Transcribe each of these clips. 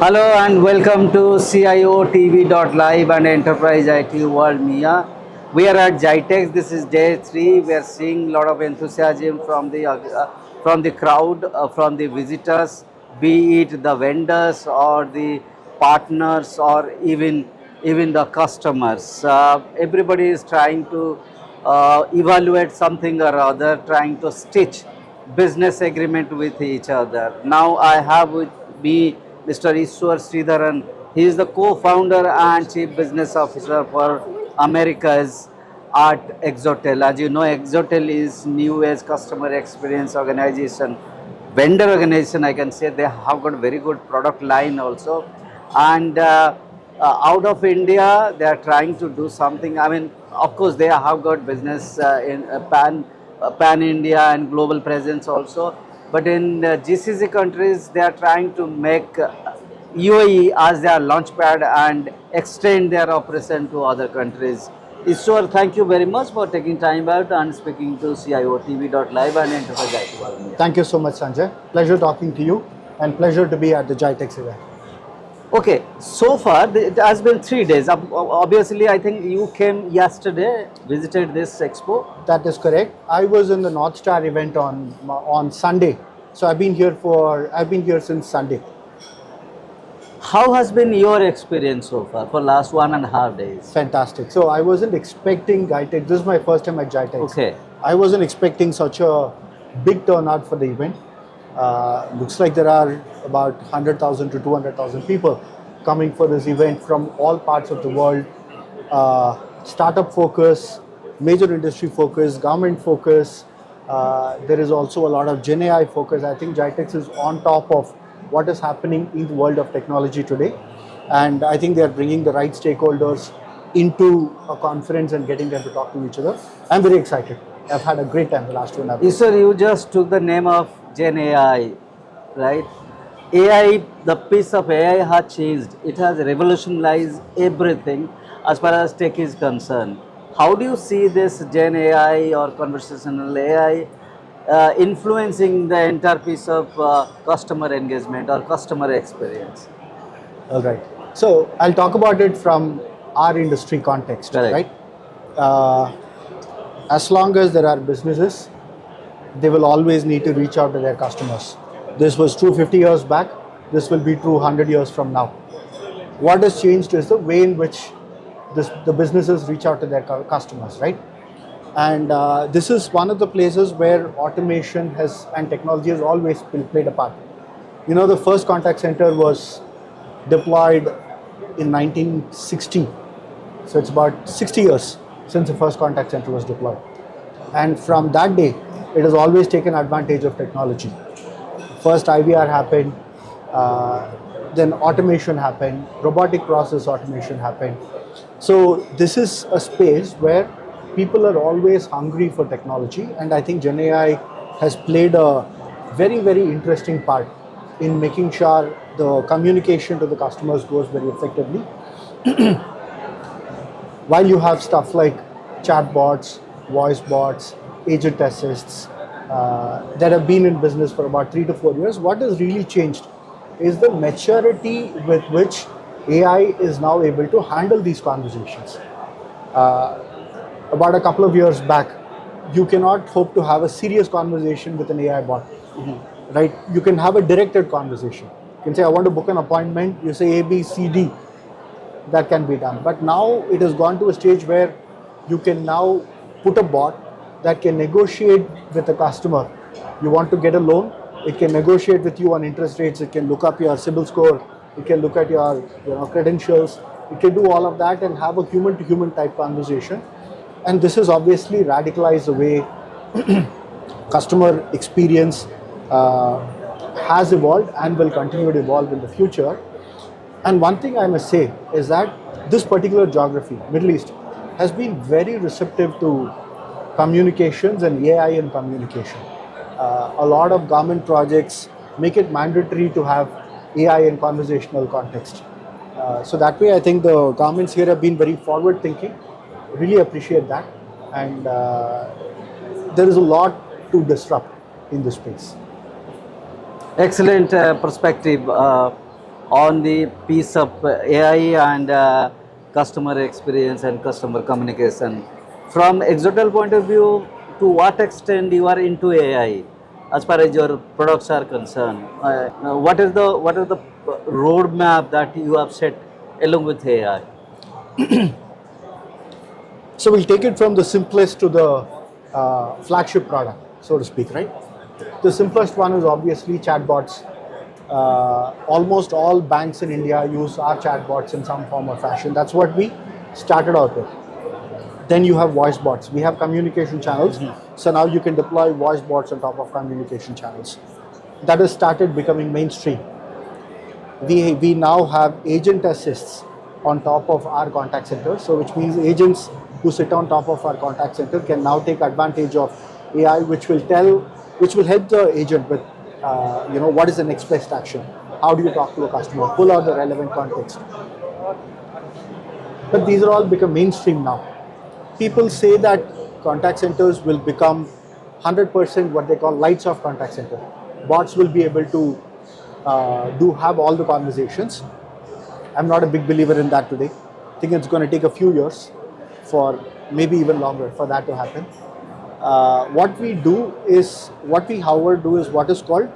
Hello and welcome to CIOTV.live and Enterprise IT World MIA. We are at Gitex. This is day 3. We are seeing a lot of enthusiasm from the crowd, from the visitors, be it the vendors or the partners or even the customers. Everybody is trying to evaluate something or other, trying to stitch business agreement with each other. Now I have with me Mr. Ishwar Sridharan. He is the co-founder and chief business officer for Americas at Exotel. As you know, Exotel is new age customer experience organization, vendor organization. I can say they have got very good product line also, and out of India, they are trying to do something. I mean, of course, they have got business in pan India and global presence also. But in GCC countries, they are trying to make UAE as their launchpad and extend their operation to other countries. Ishwar, thank you very much for taking time out and speaking to CIOTV.live and Enterprise IT World. Thank you so much, Sanjay. Pleasure talking to you and pleasure to be at the Gitex event. Okay, so far it has been 3 days. Obviously, I think you came yesterday, visited this expo. That is correct. I was in the North Star event on Sunday, so I've been here since Sunday. How has been your experience so far for last 1.5 days? Fantastic. So I wasn't expecting Gitex. This is my first time at Gitex. Okay. I wasn't expecting such a big turnout for the event. Looks like there are about 100,000 to 200,000 people coming for this event from all parts of the world. Startup focus, major industry focus, government focus. There is also a lot of Gen AI focus. I think Gitex is on top of what is happening in the world of technology today. And I think they are bringing the right stakeholders into a conference and getting them to talk to each other. I'm very excited. I've had a great time the last 2.5 days. Sir, you just took the name of Gen AI, right? AI, the piece of AI has changed. It has revolutionized everything as far as tech is concerned. How do you see this Gen AI or conversational AI influencing the entire piece of customer engagement or customer experience? All right. So I'll talk about it from our industry context, Correct. right? As long as there are businesses, they will always need to reach out to their customers. This was true 50 years back. This will be true 100 years from now. What has changed is the way in which the businesses reach out to their customers, right? And this is one of the places where automation and technology has always played a part. You know, the first contact center was deployed in 1960. So it's about 60 years since the first contact center was deployed. And from that day, it has always taken advantage of technology. First IVR happened, then automation happened, robotic process automation happened. So this is a space where people are always hungry for technology, and I think Gen AI has played a very, very interesting part in making sure the communication to the customers goes very effectively. While you have stuff like chatbots, voice bots, agent assists that have been in business for about 3 to 4 years, what has really changed is the maturity with which AI is now able to handle these conversations. About a couple of years back, you cannot hope to have a serious conversation with an AI bot, right? You can have a directed conversation. You can say, I want to book an appointment. You say A, B, C, D. That can be done. But now it has gone to a stage where you can now put a bot that can negotiate with the customer. You want to get a loan, it can negotiate with you on interest rates, it can look up your CIBIL score, it can look at your credentials, it can do all of that and have a human-to-human type conversation. And this has obviously radicalized the way customer experience has evolved and will continue to evolve in the future. And one thing I must say is that this particular geography, Middle East, has been very receptive to communications and AI in communication. A lot of government projects make it mandatory to have AI in conversational context. So that way, I think the governments here have been very forward thinking. Really appreciate that. And there is a lot to disrupt in this space. Excellent perspective. on the piece of AI and customer experience and customer communication. From Exotel point of view, to what extent you are into AI as far as your products are concerned? What is the roadmap that you have set along with AI? So we'll take it from the simplest to the flagship product, so to speak, right? The simplest one is obviously chatbots. Almost all banks in India use our chatbots in some form or fashion. That's what we started out with. Then you have voice bots. We have communication channels. So now you can deploy voice bots on top of communication channels. That has started becoming mainstream. We now have agent assists on top of our contact center. So which means agents who sit on top of our contact center can now take advantage of AI, which will help the agent with, what is the next best action? How do you talk to a customer? Pull out the relevant context. But these are all become mainstream now. People say that contact centers will become 100% what they call lights off contact center. Bots will be able to have all the conversations. I'm not a big believer in that today. I think it's going to take a few years, for maybe even longer, for that to happen. What we however do is what is called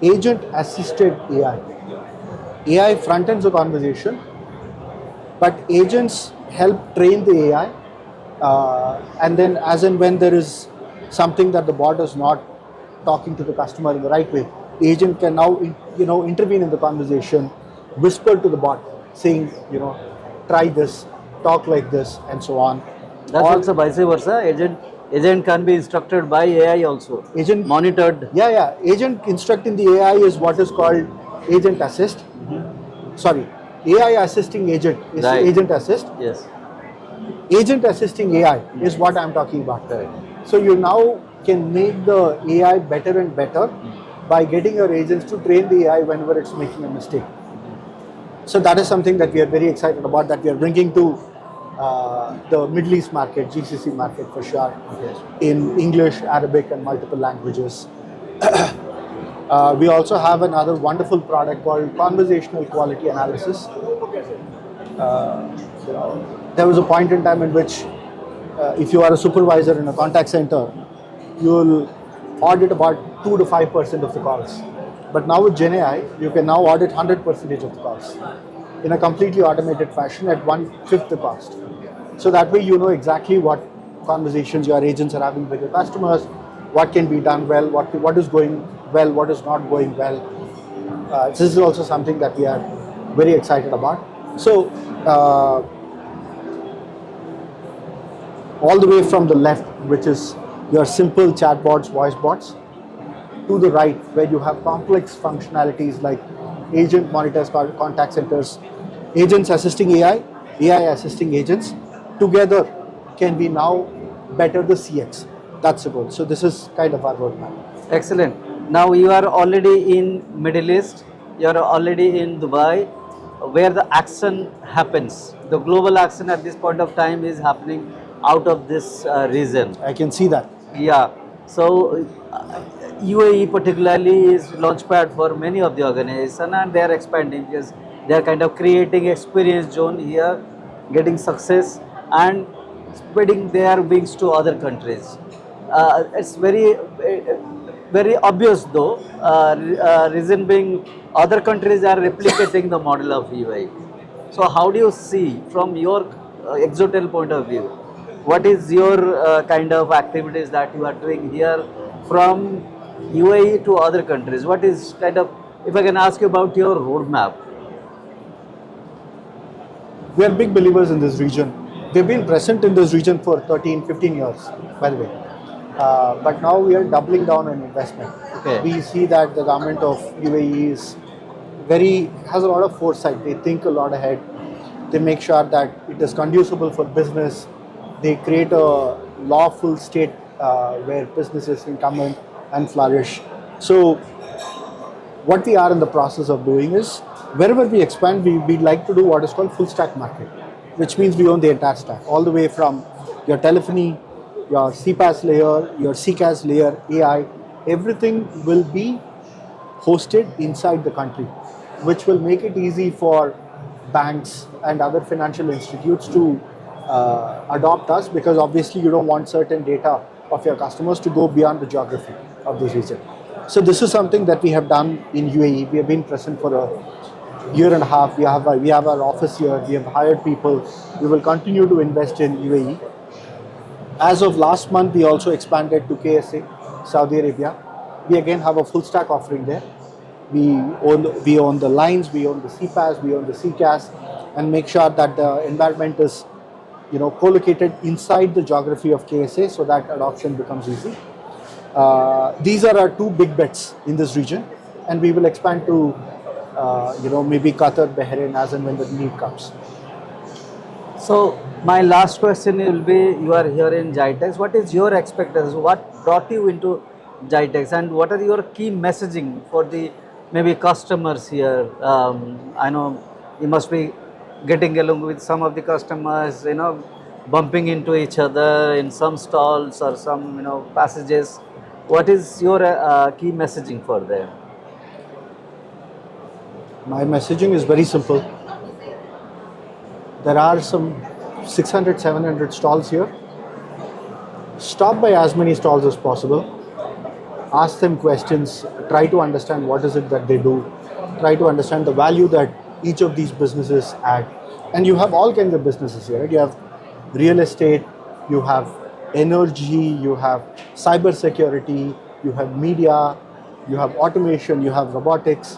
agent assisted AI. AI front ends the conversation, but agents help train the AI, and then as and when there is something that the bot is not talking to the customer in the right way, the agent can now intervene in the conversation, whisper to the bot saying, try this, talk like this, and so on. That's also vice versa. Agent can be instructed by AI also. Agent monitored. Yeah. Agent instructing the AI is what is called agent assist. Sorry, AI assisting agent is Right. agent assist. Yes. Agent assisting AI is what I'm talking about. Right. So you now can make the AI better and better by getting your agents to train the AI whenever it's making a mistake. So that is something that we are very excited about, that we are bringing to the Middle East market, GCC market for sure, in English, Arabic, and multiple languages. We also have another wonderful product called conversational quality analysis. There was a point in time in which if you are a supervisor in a contact center, you will audit about 2 to 5% of the calls. But now with GenAI, you can now audit 100% of the calls in a completely automated fashion at 1/5 the cost. So that way you know exactly what conversations your agents are having with your customers, what can be done well, what is going well, what is not going well. This is also something that we are very excited about. So all the way from the left, which is your simple chatbots, voice bots, to the right, where you have complex functionalities like agent monitors contact centers, agents assisting AI, AI assisting agents, together can be now better the CX. That's the goal. So this is kind of our roadmap. Excellent. Now you are already in Middle East. You are already in Dubai, where the action happens. The global action at this point of time is happening out of this region. I can see that. Yeah. So UAE particularly is launchpad for many of the organization, and they are expanding because they are kind of creating experience zone here, getting success and spreading their wings to other countries. It's very obvious though. Reason being, other countries are replicating the model of UAE. So how do you see from your Exotel point of view? What is your kind of activities that you are doing here from UAE to other countries? What is kind of, if I can ask you about your roadmap? We are big believers in this region. We've been present in this region for 13, 15 years, by the way. But now we are doubling down on investment. Okay. We see that the government of UAE has a lot of foresight. They think a lot ahead. They make sure that it is conducible for business. They create a lawful state where businesses can come in and flourish. So what we are in the process of doing is, wherever we expand, we'd like to do what is called full stack market, which means we own the entire stack, all the way from your telephony, your CPaaS layer, your CCaaS layer, AI, everything will be hosted inside the country. which will make it easy for banks and other financial institutes to adopt us, because obviously you don't want certain data of your customers to go beyond the geography of this region. So this is something that we have done in UAE. We have been present for a year and a half. We have our office here. We have hired people. We will continue to invest in UAE. As of last month, we also expanded to KSA, Saudi Arabia. We again have a full stack offering there. We own the lines, we own the CPaaS, we own the CCaaS, and make sure that the environment is, co-located inside the geography of KSA, so that adoption becomes easy. These are our two big bets in this region, and we will expand to, maybe Qatar, Bahrain, as and when the need comes. So my last question will be: you are here in Gitex. What is your expectations? What brought you into Gitex, and what are your key messaging for the maybe customers here? I know you must be getting along with some of the customers, bumping into each other in some stalls or some passages. What is your key messaging for them? My messaging is very simple. There are some 600, 700 stalls here. Stop by as many stalls as possible. Ask them questions. Try to understand what is it that they do. Try to understand the value that each of these businesses add. And you have all kinds of businesses here, right? You have real estate, you have energy, you have cyber security, you have media, you have automation, you have robotics.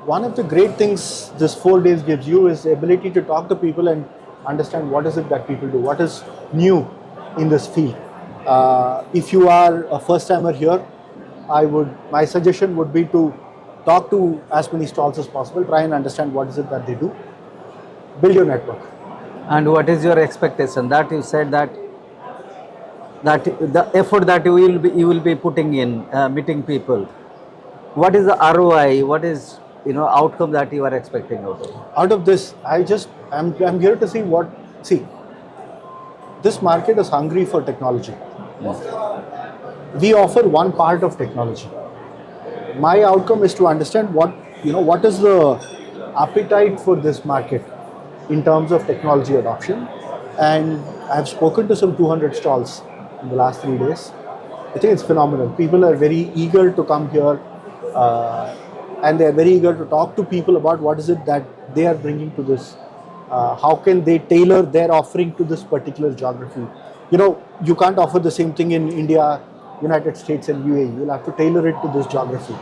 One of the great things this 4 days gives you is the ability to talk to people and understand what is it that people do, what is new in this field. If you are a first timer here, my suggestion would be to talk to as many stalls as possible, try and understand what is it that they do, build your network. And what is your expectation? That you said that the effort that you will be putting in meeting people. What is the ROI? What is outcome that you are expecting Out of this, I'm here to see. This market is hungry for technology. We offer one part of technology. My outcome is to understand what is the appetite for this market in terms of technology adoption. And I've spoken to some 200 stalls in the last 3 days. I think it's phenomenal. People are very eager to come here, and they're very eager to talk to people about what is it that they are bringing to this. How can they tailor their offering to this particular geography? You can't offer the same thing in India, United States and UAE. You'll have to tailor it to this geography.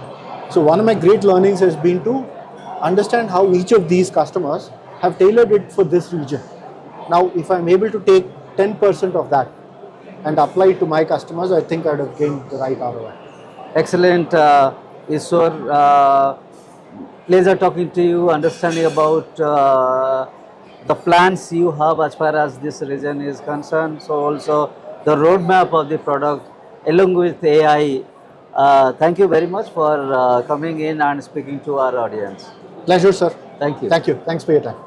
So one of my great learnings has been to understand how each of these customers have tailored it for this region. Now, if I'm able to take 10% of that and apply it to my customers, I think I'd have gained the right ROI. Excellent, Ishwar. Pleasure talking to you, understanding about the plans you have as far as this region is concerned. So also the roadmap of the product along with AI. Thank you very much for coming in and speaking to our audience. Pleasure, sir. Thank you. Thank you. Thanks for your time.